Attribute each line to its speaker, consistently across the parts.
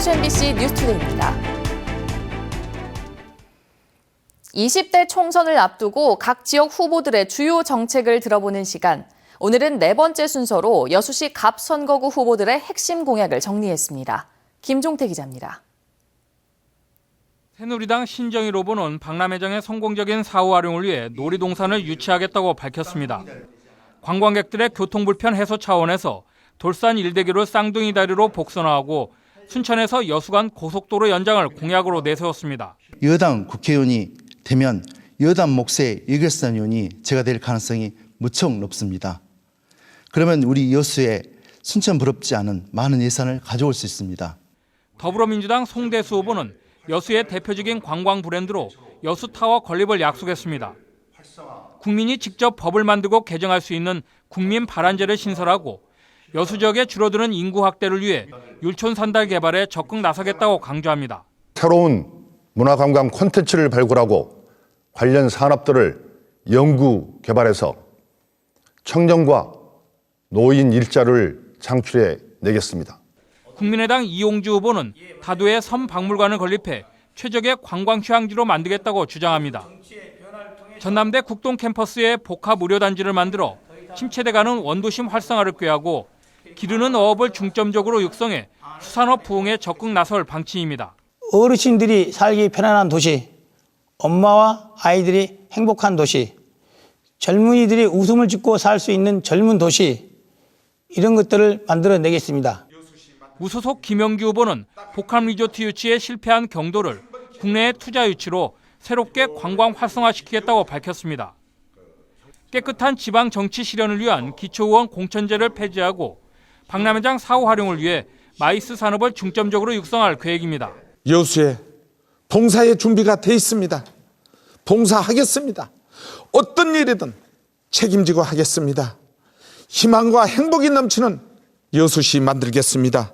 Speaker 1: 여수 MBC 뉴스투데이입니다. 20대 총선을 앞두고 각 지역 후보들의 주요 정책을 들어보는 시간. 오늘은 네 번째 순서로 여수시 갑 선거구 후보들의 핵심 공약을 정리했습니다. 김종태 기자입니다.
Speaker 2: 새누리당 신정일 후보는 박람회장의 성공적인 사후 활용을 위해 놀이동산을 유치하겠다고 밝혔습니다. 관광객들의 교통불편 해소 차원에서 돌산 일대기를 쌍둥이 다리로 복선화하고 순천에서 여수 간 고속도로 연장을 공약으로 내세웠습니다.
Speaker 3: 여당 국회의원이 되면 여당 몫의 일결산 의원이 제가 될 가능성이 무척 높습니다. 그러면 우리 여수에 순천 부럽지 않은 많은 예산을 가져올 수 있습니다.
Speaker 2: 더불어민주당 송대수 후보는 여수의 대표적인 관광 브랜드로 여수타워 건립을 약속했습니다. 국민이 직접 법을 만들고 개정할 수 있는 국민 발안제를 신설하고 여수 지역의 줄어드는 인구 확대를 위해 율촌 산달 개발에 적극 나서겠다고 강조합니다.
Speaker 4: 새로운 문화관광 콘텐츠를 발굴하고 관련 산업들을 연구 개발해서 청년과 노인 일자리를 창출해 내겠습니다.
Speaker 2: 국민의당 이용주 후보는 다도에 섬박물관을 건립해 최적의 관광 휴양지로 만들겠다고 주장합니다. 전남대 국동 캠퍼스에 복합 의료단지를 만들어 침체돼가는 원도심 활성화를 꾀하고 기르는 어업을 중점적으로 육성해 수산업 부흥에 적극 나설 방침입니다.
Speaker 5: 어르신들이 살기 편안한 도시, 엄마와 아이들이 행복한 도시, 젊은이들이 웃음을 짓고 살 수 있는 젊은 도시, 이런 것들을 만들어내겠습니다.
Speaker 2: 무소속 김영규 후보는 복합 리조트 유치에 실패한 경도를 국내의 투자 유치로 새롭게 관광 활성화시키겠다고 밝혔습니다. 깨끗한 지방 정치 실현을 위한 기초의원 공천제를 폐지하고 박람회장 사후 활용을 위해 마이스 산업을 중점적으로 육성할 계획입니다.
Speaker 6: 여수에 봉사의 준비가 돼 있습니다. 봉사하겠습니다. 어떤 일이든 책임지고 하겠습니다. 희망과 행복이 넘치는 여수시 만들겠습니다.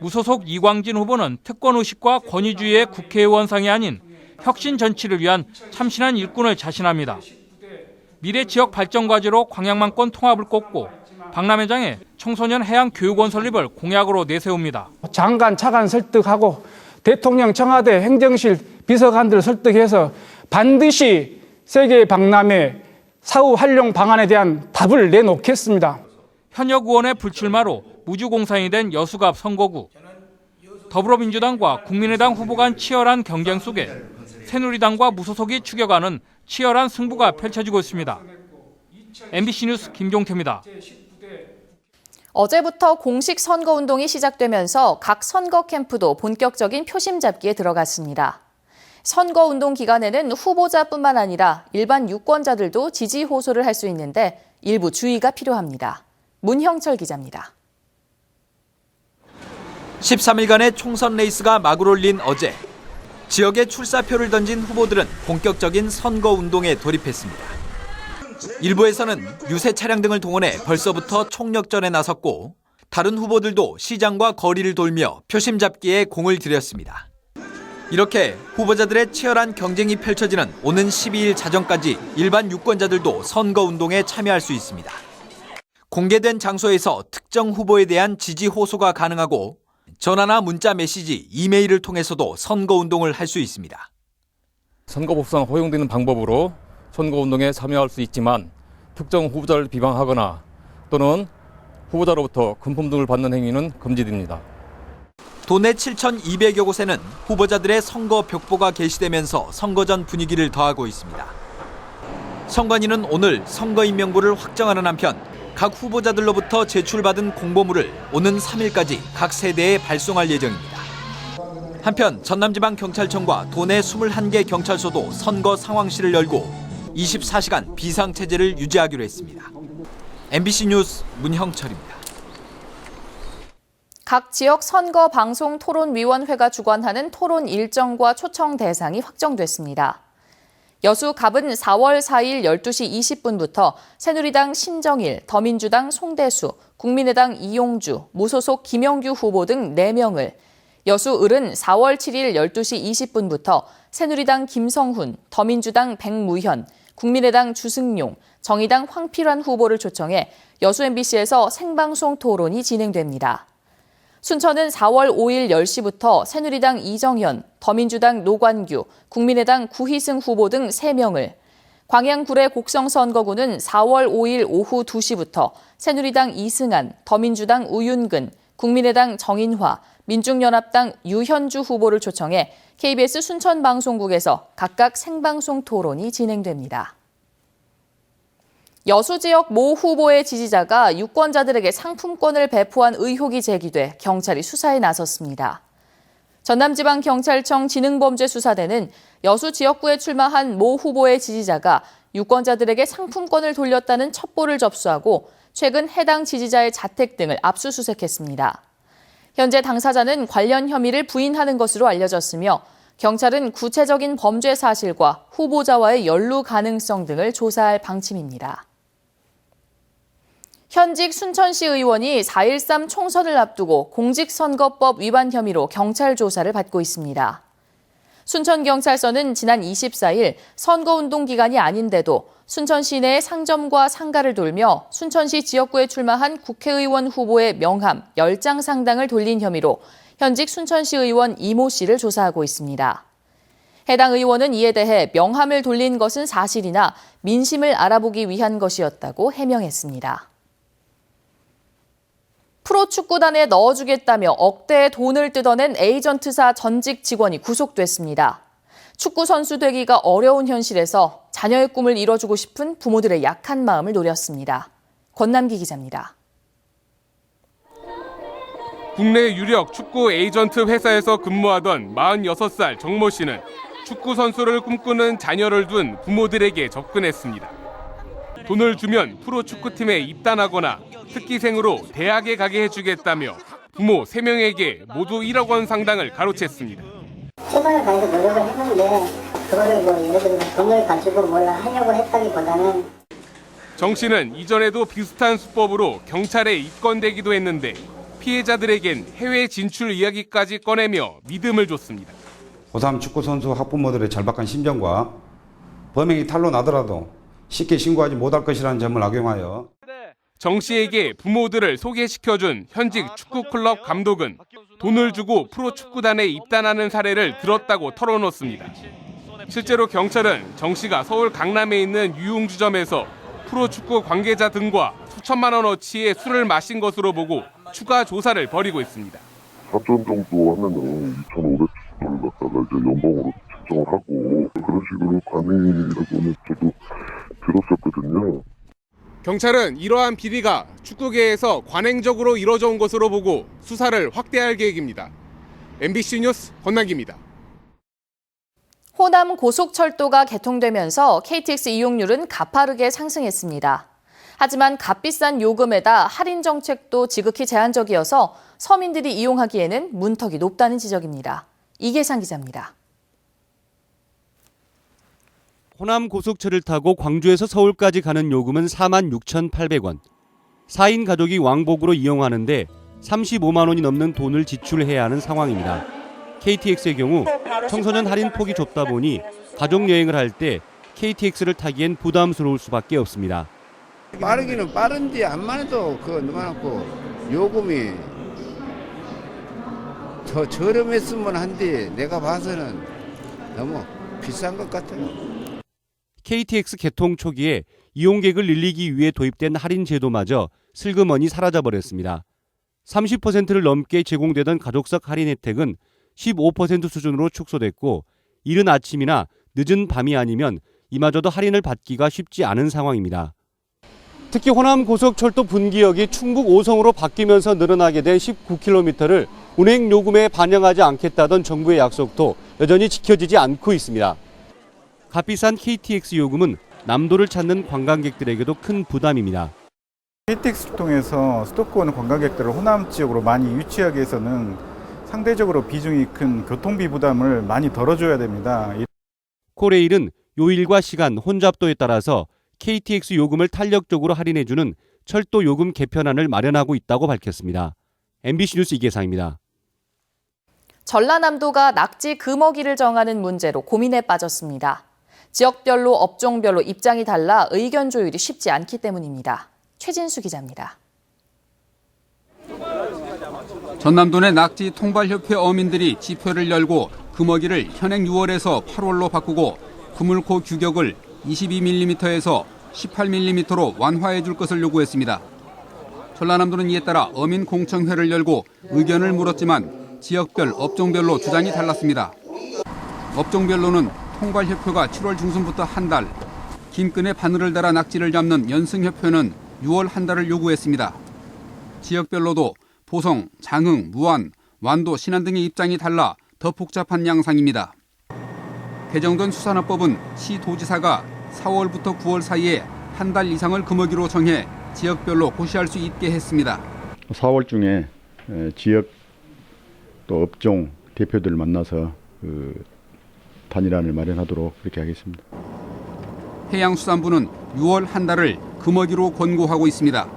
Speaker 2: 무소속 이광진 후보는 특권의식과 권위주의의 국회의원상이 아닌 혁신 전치를 위한 참신한 일꾼을 자신합니다. 미래 지역 발전 과제로 광양만권 통합을 꼽고 박람회장에 청소년 해양 교육원 설립을 공약으로 내세웁니다.
Speaker 7: 장관, 차관 설득하고 대통령, 청와대, 행정실 비서관들 설득해서 반드시 세계 박람회 사후 활용 방안에 대한 답을 내놓겠습니다.
Speaker 2: 현역 의원의 불출마로 무주공산이 된 여수갑 선거구. 더불어민주당과 국민의당 후보 간 치열한 경쟁 속에 새누리당과 무소속이 추격하는 치열한 승부가 펼쳐지고 있습니다. MBC 뉴스 김종태입니다.
Speaker 1: 어제부터 공식 선거운동이 시작되면서 각 선거 캠프도 본격적인 표심 잡기에 들어갔습니다. 선거운동 기간에는 후보자뿐만 아니라 일반 유권자들도 지지 호소를 할 수 있는데 일부 주의가 필요합니다. 문형철 기자입니다.
Speaker 8: 13일간의 총선 레이스가 막을 올린 어제 지역에 출사표를 던진 후보들은 본격적인 선거운동에 돌입했습니다. 일부에서는 유세 차량 등을 동원해 벌써부터 총력전에 나섰고 다른 후보들도 시장과 거리를 돌며 표심 잡기에 공을 들였습니다. 이렇게 후보자들의 치열한 경쟁이 펼쳐지는 오는 12일 자정까지 일반 유권자들도 선거운동에 참여할 수 있습니다. 공개된 장소에서 특정 후보에 대한 지지 호소가 가능하고 전화나 문자 메시지, 이메일을 통해서도 선거운동을 할 수 있습니다.
Speaker 9: 선거법상 허용되는 방법으로 선거운동에 참여할 수 있지만 특정 후보자를 비방하거나 또는 후보자로부터 금품 등을 받는 행위는 금지됩니다.
Speaker 8: 도내 7,200여 곳에는 후보자들의 선거 벽보가 게시되면서 선거 전 분위기를 더하고 있습니다. 선관위는 오늘 선거인 명부를 확정하는 한편 각 후보자들로부터 제출받은 공보물을 오는 3일까지 각 세대에 발송할 예정입니다. 한편 전남지방경찰청과 도내 21개 경찰서도 선거 상황실을 열고 24시간 비상체제를 유지하기로 했습니다. MBC 뉴스 문형철입니다.
Speaker 1: 각 지역 선거 방송 토론위원회가 주관하는 토론 일정과 초청 대상이 확정됐습니다. 여수 갑은 4월 4일 12시 20분부터 새누리당 신정일, 더민주당 송대수, 국민의당 이용주, 무소속 김영규 후보 등 4명을, 여수 을은 4월 7일 12시 20분부터 새누리당 김성훈, 더민주당 백무현, 국민의당 주승용, 정의당 황필환 후보를 초청해 여수 MBC에서 생방송 토론이 진행됩니다. 순천은 4월 5일 10시부터 새누리당 이정현, 더민주당 노관규, 국민의당 구희승 후보 등 3명을, 광양 구례 곡성 선거구는 4월 5일 오후 2시부터 새누리당 이승안, 더민주당 우윤근, 국민의당 정인화, 민중연합당 유현주 후보를 초청해 KBS 순천 방송국에서 각각 생방송 토론이 진행됩니다. 여수 지역 모 후보의 지지자가 유권자들에게 상품권을 배포한 의혹이 제기돼 경찰이 수사에 나섰습니다. 전남지방경찰청 지능범죄수사대는 여수 지역구에 출마한 모 후보의 지지자가 유권자들에게 상품권을 돌렸다는 첩보를 접수하고 최근 해당 지지자의 자택 등을 압수수색했습니다. 현재 당사자는 관련 혐의를 부인하는 것으로 알려졌으며 경찰은 구체적인 범죄 사실과 후보자와의 연루 가능성 등을 조사할 방침입니다. 현직 순천시 의원이 4.13 총선을 앞두고 공직선거법 위반 혐의로 경찰 조사를 받고 있습니다. 순천경찰서는 지난 24일 선거운동 기간이 아닌데도 순천시 내 상점과 상가를 돌며 순천시 지역구에 출마한 국회의원 후보의 명함 10장 상당을 돌린 혐의로 현직 순천시 의원 이모 씨를 조사하고 있습니다. 해당 의원은 이에 대해 명함을 돌린 것은 사실이나 민심을 알아보기 위한 것이었다고 해명했습니다. 프로축구단에 넣어주겠다며 억대의 돈을 뜯어낸 에이전트사 전직 직원이 구속됐습니다. 축구 선수 되기가 어려운 현실에서 자녀의 꿈을 이뤄주고 싶은 부모들의 약한 마음을 노렸습니다. 권남기 기자입니다.
Speaker 10: 국내 유력 축구 에이전트 회사에서 근무하던 46살 정모 씨는 축구 선수를 꿈꾸는 자녀를 둔 부모들에게 접근했습니다. 돈을 주면 프로축구팀에 입단하거나 특기생으로 대학에 가게 해주겠다며 부모 3명에게 모두 1억 원 상당을 가로챘습니다.
Speaker 11: 최선을 다해서 노력을 했는데 그거를 예를 들어서 돈을 가지고 뭘 하려고 했다기보다는
Speaker 10: 정 씨는 이전에도 비슷한 수법으로 경찰에 입건되기도 했는데 피해자들에겐 해외 진출 이야기까지 꺼내며 믿음을 줬습니다.
Speaker 12: 고3 축구선수 학부모들의 절박한 심정과 범행이 탄로나더라도 쉽게 신고하지 못할 것이라는 점을 악용하여
Speaker 10: 정 씨에게 부모들을 소개시켜준 현직 축구클럽 감독은 돈을 주고 프로축구단에 입단하는 사례를 들었다고 털어놓습니다. 실제로 경찰은 정 씨가 서울 강남에 있는 유흥주점에서 프로축구 관계자 등과 수천만 원어치의 술을 마신 것으로 보고 추가 조사를 벌이고 있습니다.
Speaker 13: 4천 정도 하면은 2,500불을 갖다가 이제 연봉으로 측정을 하고 그런 식으로 관행이라고는 저도 들었었거든요.
Speaker 10: 경찰은 이러한 비리가 축구계에서 관행적으로 이뤄져 온 것으로 보고 수사를 확대할 계획입니다. MBC 뉴스 권남기입니다.
Speaker 1: 호남 고속철도가 개통되면서 KTX 이용률은 가파르게 상승했습니다. 하지만 값비싼 요금에다 할인 정책도 지극히 제한적이어서 서민들이 이용하기에는 문턱이 높다는 지적입니다. 이계상 기자입니다.
Speaker 14: 호남 고속철을 타고 광주에서 서울까지 가는 요금은 46,800원. 4인 가족이 왕복으로 이용하는데 35만 원이 넘는 돈을 지출해야 하는 상황입니다. KTX의 경우 청소년 할인 폭이 좁다 보니 가족 여행을 할 때 KTX를 타기엔 부담스러울 수밖에 없습니다.
Speaker 15: 빠르기는 빠른데 안만 해도 그거 너무 요금이 더 저렴했으면 한데 내가 봐서는 너무 비싼 것 같아요.
Speaker 14: KTX 개통 초기에 이용객을 늘리기 위해 도입된 할인 제도마저 슬그머니 사라져버렸습니다. 30%를 넘게 제공되던 가족석 할인 혜택은 15% 수준으로 축소됐고 이른 아침이나 늦은 밤이 아니면 이마저도 할인을 받기가 쉽지 않은 상황입니다. 특히 호남 고속철도 분기역이 충북 오성으로 바뀌면서 늘어나게 된 19km를 운행 요금에 반영하지 않겠다던 정부의 약속도 여전히 지켜지지 않고 있습니다. 값비싼 KTX 요금은 남도를 찾는 관광객들에게도 큰 부담입니다.
Speaker 16: KTX를 통해서 수도권 관광객들을 호남 지역으로 많이 유치하기 위해서는 상대적으로 비중이 큰 교통비 부담을 많이 덜어줘야 됩니다.
Speaker 14: 코레일은 요일과 시간, 혼잡도에 따라서 KTX 요금을 탄력적으로 할인해주는 철도 요금 개편안을 마련하고 있다고 밝혔습니다. MBC 뉴스 이계상입니다.
Speaker 1: 전라남도가 낙지 금어기를 정하는 문제로 고민에 빠졌습니다. 지역별로 업종별로 입장이 달라 의견 조율이 쉽지 않기 때문입니다. 최진수 기자입니다.
Speaker 17: 전남도 내 낙지 통발협회 어민들이 지표를 열고 금어기를 현행 6월에서 8월로 바꾸고 그물코 규격을 22mm에서 18mm로 완화해 줄 것을 요구했습니다. 전라남도는 이에 따라 어민 공청회를 열고 의견을 물었지만 지역별, 업종별로 주장이 달랐습니다. 업종별로는 통발협회가 7월 중순부터 한 달, 김끈에 바늘을 달아 낙지를 잡는 연승협회는 6월 한 달을 요구했습니다. 지역별로도 보성, 장흥, 무안, 완도, 신안 등의 입장이 달라 더 복잡한 양상입니다. 개정된 수산업법은 시도지사가 4월부터 9월 사이에 한 달 이상을 금어기로 정해 지역별로 고시할 수 있게 했습니다.
Speaker 18: 4월 중에 지역 또 업종 대표들을 만나서 단일안을 마련하도록 그렇게 하겠습니다.
Speaker 17: 해양수산부는 6월 한 달을 금어기로 권고하고 있습니다.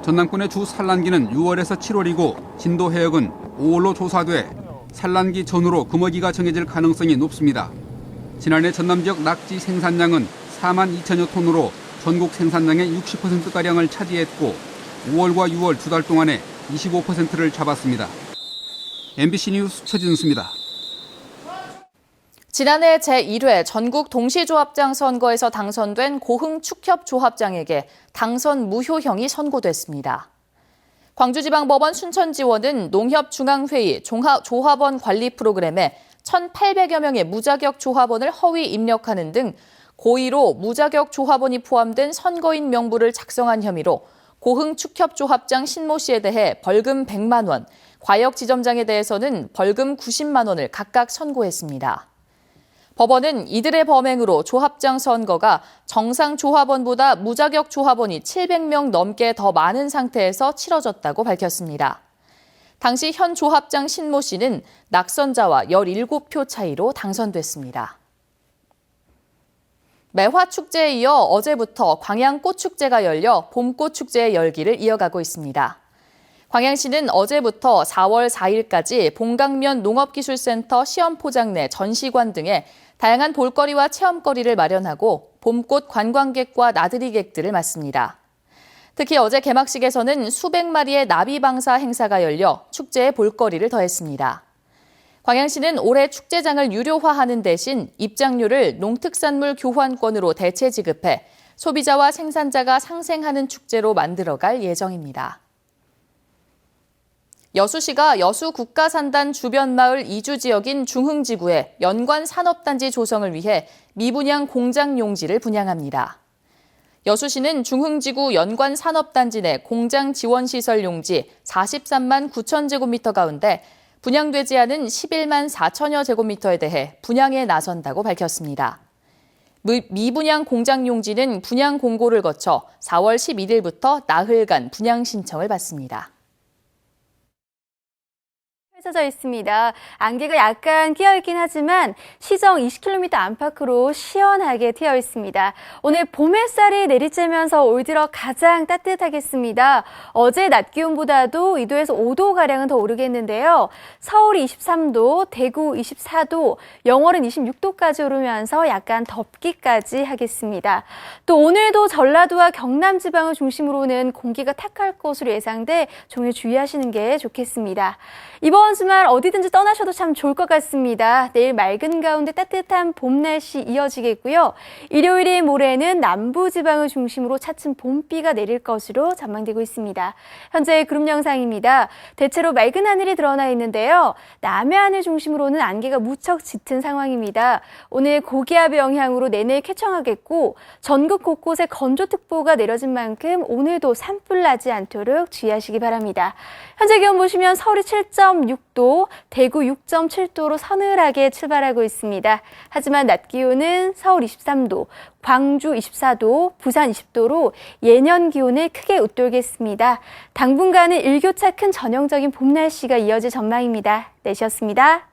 Speaker 17: 전남권의 주 산란기는 6월에서 7월이고 진도 해역은 5월로 조사돼 산란기 전후로 금어기가 정해질 가능성이 높습니다. 지난해 전남 지역 낙지 생산량은 4만 2천여 톤으로 전국 생산량의 60%가량을 차지했고 5월과 6월 두 달 동안에 25%를 잡았습니다. MBC 뉴스 최진수입니다.
Speaker 1: 지난해 제1회 전국 동시조합장 선거에서 당선된 고흥 축협조합장에게 당선 무효형이 선고됐습니다. 광주지방법원 순천지원은 농협중앙회의 조합원 관리 프로그램에 1,800여 명의 무자격 조합원을 허위 입력하는 등 고의로 무자격 조합원이 포함된 선거인 명부를 작성한 혐의로 고흥 축협조합장 신모 씨에 대해 벌금 100만 원, 과역지점장에 대해서는 벌금 90만 원을 각각 선고했습니다. 법원은 이들의 범행으로 조합장 선거가 정상 조합원보다 무자격 조합원이 700명 넘게 더 많은 상태에서 치러졌다고 밝혔습니다. 당시 현 조합장 신모 씨는 낙선자와 17표 차이로 당선됐습니다. 매화축제에 이어 어제부터 광양꽃축제가 열려 봄꽃축제의 열기를 이어가고 있습니다. 광양시는 어제부터 4월 4일까지 봉강면 농업기술센터 시험포장 내 전시관 등에 다양한 볼거리와 체험거리를 마련하고 봄꽃 관광객과 나들이객들을 맞습니다. 특히 어제 개막식에서는 수백 마리의 나비방사 행사가 열려 축제의 볼거리를 더했습니다. 광양시는 올해 축제장을 유료화하는 대신 입장료를 농특산물 교환권으로 대체 지급해 소비자와 생산자가 상생하는 축제로 만들어갈 예정입니다. 여수시가 여수 국가산단 주변 마을 이주 지역인 중흥지구에 연관 산업단지 조성을 위해 미분양 공장 용지를 분양합니다. 여수시는 중흥지구 연관 산업단지 내 공장 지원 시설 용지 43만 9천 제곱미터 가운데 분양되지 않은 11만 4천여 제곱미터에 대해 분양에 나선다고 밝혔습니다. 미분양 공장 용지는 분양 공고를 거쳐 4월 11일부터 나흘간 분양 신청을 받습니다.
Speaker 19: 펼쳐져 있습니다. 안개가 약간 끼어있긴 하지만 시정 20km 안팎으로 시원하게 트여 있습니다. 오늘 봄 햇살이 내리쬐면서 올 들어 가장 따뜻하겠습니다. 어제 낮 기온보다도 2도에서 5도가량은 더 오르겠는데요. 서울이 23도, 대구 24도, 영월은 26도까지 오르면서 약간 덥기까지 하겠습니다. 또 오늘도 전라도와 경남 지방을 중심으로는 공기가 탁할 것으로 예상돼 종일 주의하시는 게 좋겠습니다. 이번 주말 어디든지 떠나셔도 참 좋을 것 같습니다. 내일 맑은 가운데 따뜻한 봄 날씨 이어지겠고요. 일요일인 모레는 남부지방을 중심으로 차츰 봄비가 내릴 것으로 전망되고 있습니다. 현재 구름 영상입니다. 대체로 맑은 하늘이 드러나 있는데요. 남해안을 중심으로는 안개가 무척 짙은 상황입니다. 오늘 고기압의 영향으로 내내 쾌청하겠고 전국 곳곳에 건조특보가 내려진 만큼 오늘도 산불 나지 않도록 주의하시기 바랍니다. 현재 기온 보시면 서울이 7.6도, 대구 6.7도로 서늘하게 출발하고 있습니다. 하지만 낮 기온은 서울 23도, 광주 24도, 부산 20도로 예년 기온을 크게 웃돌겠습니다. 당분간은 일교차 큰 전형적인 봄 날씨가 이어질 전망입니다. 내시였습니다.